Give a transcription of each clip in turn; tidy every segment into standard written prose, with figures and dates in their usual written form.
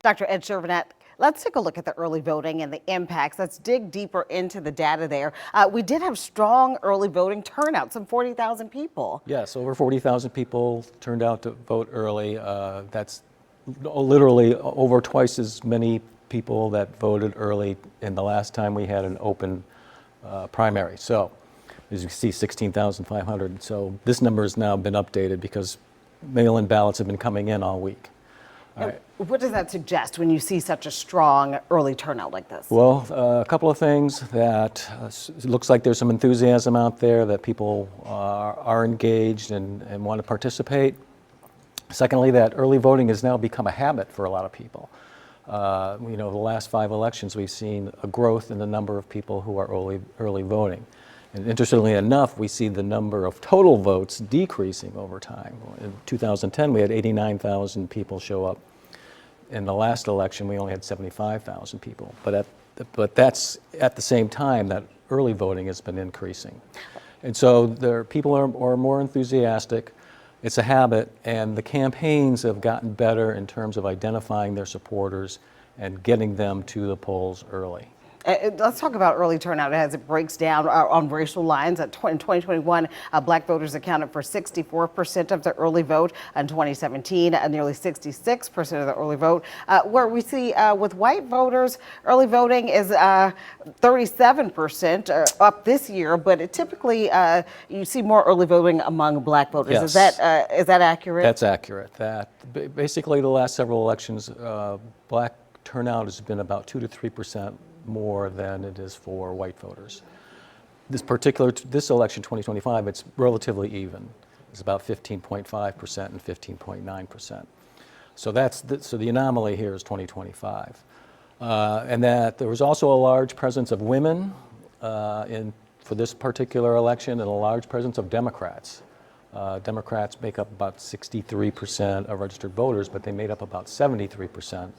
Dr. Ed Chervenak, let's take a look at the early voting and the impacts. Let's dig deeper into the data there. We did have strong early voting turnout, some 40,000 people. Yes, over 40,000 people turned out to vote early. That's literally over twice as many people that voted early in the last time we had an open primary. So, as you can see, 16,500. So this number has now been updated because mail-in ballots have been coming in all week. All right. What does that suggest when you see such a strong early turnout like this? Well, a couple of things that it looks like there's some enthusiasm out there that people are engaged and want to participate. Secondly, that early voting has now become a habit for a lot of people. The last 5 elections, we've seen a growth in the number of people who are early voting. And interestingly enough, we see the number of total votes decreasing over time. In 2010, we had 89,000 people show up. In the last election, we only had 75,000 people. But that's at the same time that early voting has been increasing. And so people are more enthusiastic. It's a habit, and the campaigns have gotten better in terms of identifying their supporters and getting them to the polls early. Let's talk about early turnout as it breaks down on racial lines. In 2021, black voters accounted for 64% of the early vote. In 2017, nearly 66% of the early vote. Where we see with white voters, early voting is 37% up this year, but typically you see more early voting among black voters. Yes. Is that accurate? That's accurate. Basically, the last several elections, black turnout has been about 2 to 3% more than it is for white voters. This election, 2025, it's relatively even. It's about 15.5% and 15.9%. So the anomaly here is 2025. And that there was also a large presence of women for this particular election, and a large presence of Democrats. Democrats make up about 63% of registered voters, but they made up about 73%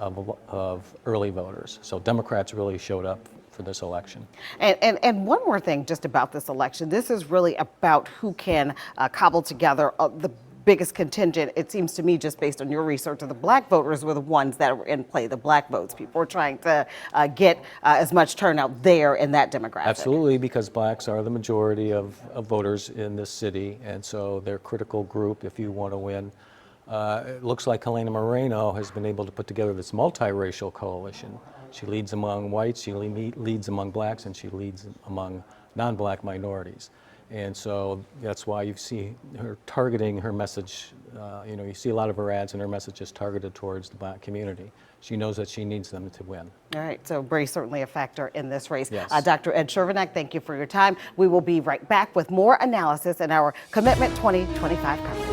of early voters. So Democrats really showed up for this election. And one more thing just about this election. This is really about who can cobble together the biggest contingent, it seems to me, just based on your research, of the black voters were the ones that were in play, the black votes. People were trying to get as much turnout there in that demographic. Absolutely, because blacks are the majority of voters in this city, and so they're a critical group if you want to win. It looks like Helena Moreno has been able to put together this multiracial coalition. She leads among whites, she leads among blacks, and she leads among non-black minorities. And so that's why you see her targeting her message. You see a lot of her ads and her message is targeted towards the black community. She knows that she needs them to win. All right, so race certainly a factor in this race. Yes. Dr. Ed Chervenak, thank you for your time. We will be right back with more analysis in our Commitment 2025 coverage.